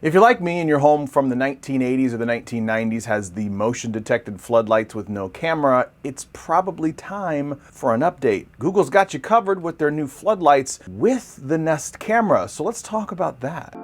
If you're like me and your home from the 1980s or the 1990s has the motion detected floodlights with no camera, it's probably time for an update. Google's got you covered with their new floodlights with the Nest camera, so let's talk about that.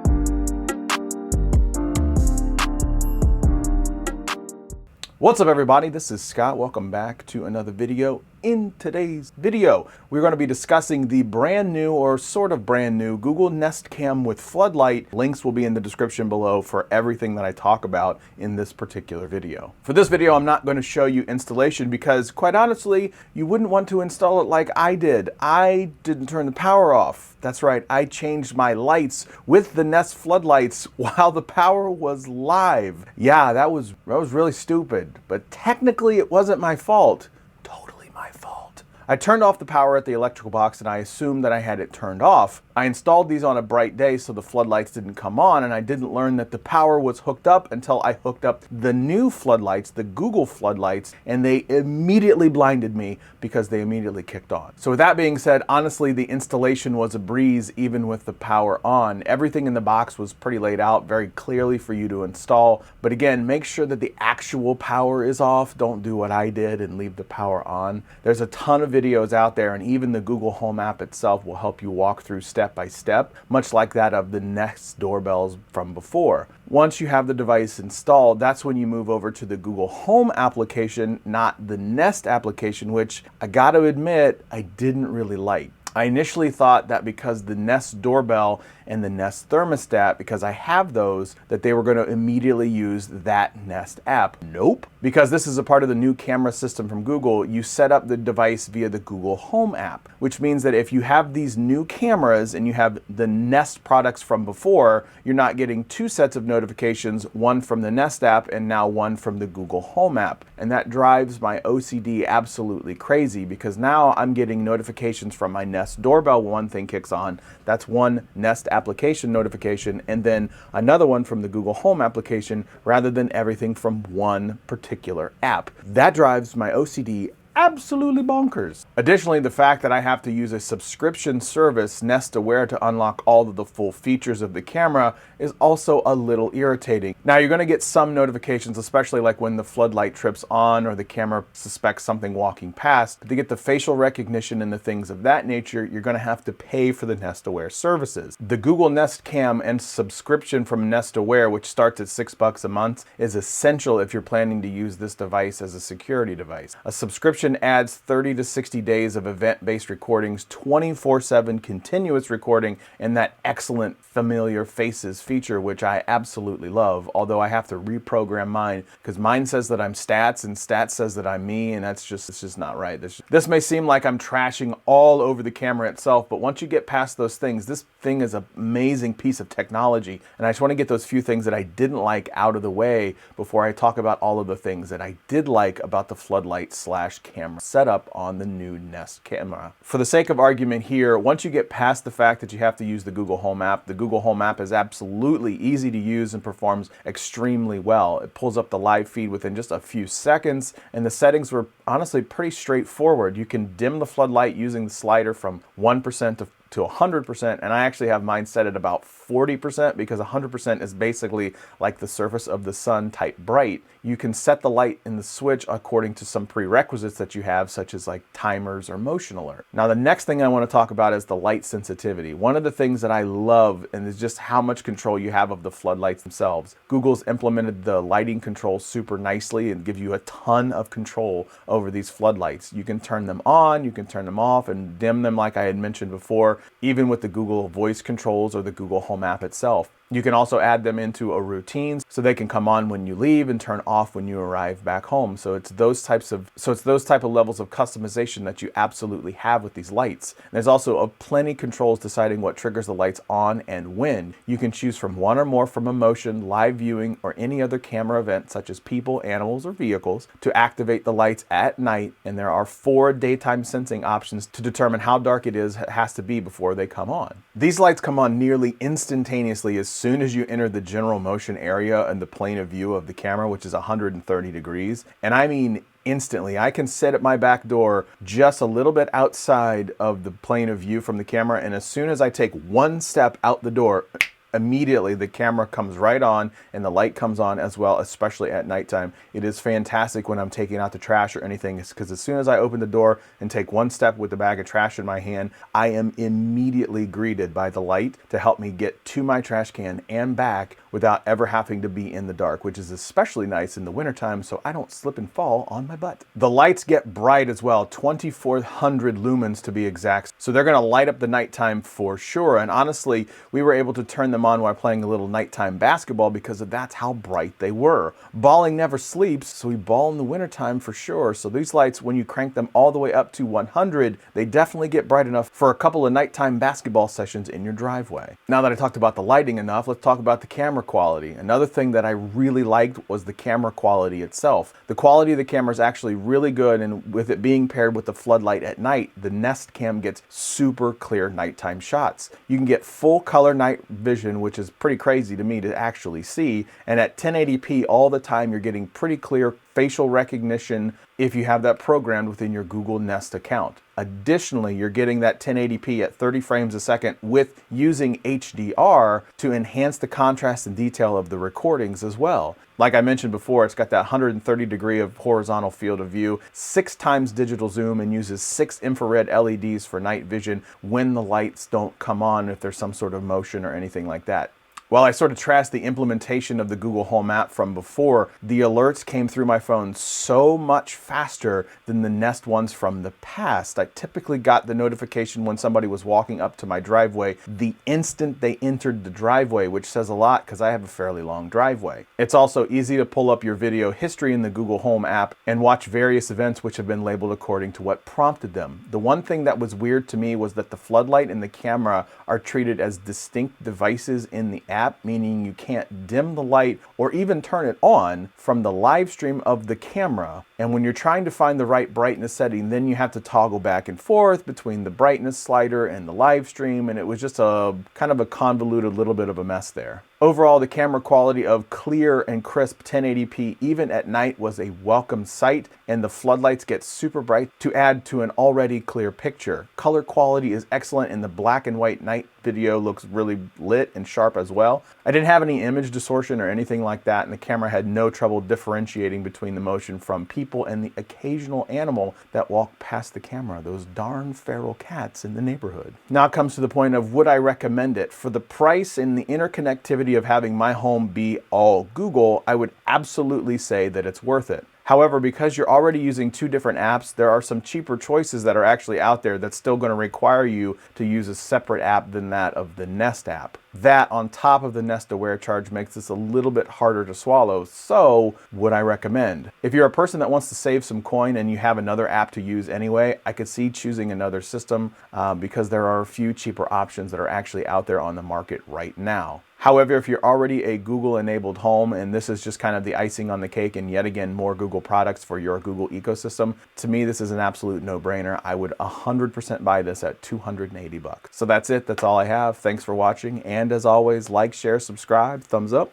What's up everybody, this is Scott. Welcome back to another video. In today's video, we're going to be discussing the brand new or sort of brand new Google Nest Cam with Floodlight. Links will be in the description below for everything that I talk about in this particular video. For this video, I'm not going to show you installation because quite honestly, you wouldn't want to install it like I did. I didn't turn the power off. That's right, I changed my lights with the Nest floodlights while the power was live. Yeah, that was really stupid, but technically it wasn't my fault. Totally my fault. I turned off the power at the electrical box and I assumed that I had it turned off. I installed these on a bright day so the floodlights didn't come on, and I didn't learn that the power was hooked up until I hooked up the new floodlights, the Google floodlights, and they immediately blinded me because they immediately kicked on. So with that being said, honestly, the installation was a breeze even with the power on. Everything in the box was pretty laid out very clearly for you to install. But again, make sure that the actual power is off. Don't do what I did and leave the power on. There's a ton of videos out there, and even the Google Home app itself will help you walk through step by step, much like that of the Nest doorbells from before. Once you have the device installed, that's when you move over to the Google Home application, not the Nest application, which I gotta admit, I didn't really like. I initially thought that because the Nest doorbell and the Nest thermostat, because I have those, that they were going to immediately use that Nest app. Nope. Because this is a part of the new camera system from Google, you set up the device via the Google Home app, which means that if you have these new cameras and you have the Nest products from before, you're not getting two sets of notifications, one from the Nest app and now one from the Google Home app. And that drives my OCD absolutely crazy because now I'm getting notifications from my Nest doorbell when one thing kicks on. That's one Nest application notification, and then another one from the Google Home application rather than everything from one particular app. That drives my OCD absolutely bonkers. Additionally, the fact that I have to use a subscription service, Nest Aware, to unlock all of the full features of the camera is also a little irritating. Now, you're going to get some notifications, especially like when the floodlight trips on or the camera suspects something walking past. But to get the facial recognition and the things of that nature, you're going to have to pay for the Nest Aware services. The Google Nest Cam and subscription from Nest Aware, which starts at $6 a month, is essential if you're planning to use this device as a security device. A subscription adds 30 to 60 days of event-based recordings, 24/7 continuous recording, and that excellent familiar faces feature, which I absolutely love, although I have to reprogram mine because mine says that I'm Stats and Stats says that I'm me, and it's just not right. This may seem like I'm trashing all over the camera itself, but once you get past those things, this thing is an amazing piece of technology, and I just want to get those few things that I didn't like out of the way before I talk about all of the things that I did like about the floodlight / camera setup on the new Nest camera. For the sake of argument here, once you get past the fact that you have to use the Google Home app, the Google Home app is absolutely easy to use and performs extremely well. It pulls up the live feed within just a few seconds, and the settings were honestly pretty straightforward. You can dim the floodlight using the slider from 1% to 100%, and I actually have mine set at about 40% because 100% is basically like the surface of the sun type bright. You can set the light in the switch according to some prerequisites that you have, such as like timers or motion alert. Now, the next thing I want to talk about is the light sensitivity. One of the things that I love and is just how much control you have of the floodlights themselves. Google's implemented the lighting control super nicely and give you a ton of control over these floodlights. You can turn them on, you can turn them off, and dim them like I had mentioned before, even with the Google voice controls or the Google Home app itself. You can also add them into a routine so they can come on when you leave and turn off when you arrive back home. So it's those type of levels of customization that you absolutely have with these lights. And there's also plenty controls deciding what triggers the lights on and when. You can choose from one or more from a motion, live viewing, or any other camera event such as people, animals, or vehicles to activate the lights at night. And there are 4 daytime sensing options to determine how dark it has to be before they come on. These lights come on nearly instantaneously as soon as you enter the general motion area and the plane of view of the camera, which is 130 degrees. And I mean instantly. I can sit at my back door just a little bit outside of the plane of view from the camera, and as soon as I take one step out the door, immediately the camera comes right on and the light comes on as well, especially at nighttime. It is fantastic when I'm taking out the trash or anything, because as soon as I open the door and take one step with the bag of trash in my hand, I am immediately greeted by the light to help me get to my trash can and back without ever having to be in the dark, which is especially nice in the wintertime so I don't slip and fall on my butt. The lights get bright as well, 2400 lumens to be exact, so they're going to light up the nighttime for sure. And honestly, we were able to turn them on while playing a little nighttime basketball because that's how bright they were. Balling never sleeps, so we ball in the wintertime for sure. So these lights, when you crank them all the way up to 100, they definitely get bright enough for a couple of nighttime basketball sessions in your driveway. Now that I talked about the lighting enough, let's talk about the camera quality. Another thing that I really liked was the camera quality itself. The quality of the camera is actually really good, and with it being paired with the floodlight at night, the Nest Cam gets super clear nighttime shots. You can get full color night vision, which is pretty crazy to me to actually see, and at 1080p all the time you're getting pretty clear facial recognition if you have that programmed within your Google Nest account. Additionally, you're getting that 1080p at 30 frames a second with using HDR to enhance the contrast and detail of the recordings as well. Like I mentioned before, it's got that 130 degree of horizontal field of view, 6 times digital zoom, and uses 6 infrared LEDs for night vision when the lights don't come on, if there's some sort of motion or anything like that. While I sort of trashed the implementation of the Google Home app from before, the alerts came through my phone so much faster than the Nest ones from the past. I typically got the notification when somebody was walking up to my driveway the instant they entered the driveway, which says a lot because I have a fairly long driveway. It's also easy to pull up your video history in the Google Home app and watch various events which have been labeled according to what prompted them. The one thing that was weird to me was that the floodlight and the camera are treated as distinct devices in the app, meaning you can't dim the light or even turn it on from the live stream of the camera. And when you're trying to find the right brightness setting, then you have to toggle back and forth between the brightness slider and the live stream, and it was just a kind of a convoluted little bit of a mess there. Overall, the camera quality of clear and crisp 1080p even at night was a welcome sight, and the floodlights get super bright to add to an already clear picture. Color quality is excellent, and the black and white night video looks really lit and sharp as well. I didn't have any image distortion or anything like that, and the camera had no trouble differentiating between the motion from people and the occasional animal that walked past the camera, those darn feral cats in the neighborhood. Now it comes to the point of would I recommend it? For the price and the interconnectivity of having my home be all Google, I would absolutely say that it's worth it. However, because you're already using 2 different apps, there are some cheaper choices that are actually out there that's still going to require you to use a separate app than that of the Nest app. That, on top of the Nest Aware charge, makes this a little bit harder to swallow. So, would I recommend? If you're a person that wants to save some coin and you have another app to use anyway, I could see choosing another system because there are a few cheaper options that are actually out there on the market right now. However, if you're already a Google-enabled home and this is just kind of the icing on the cake and yet again more Google products for your Google ecosystem, to me this is an absolute no-brainer. I would 100% buy this at $280. So that's it. That's all I have. Thanks for watching. And as always, like, share, subscribe, thumbs up,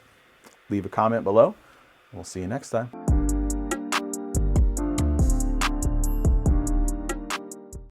leave a comment below. We'll see you next time.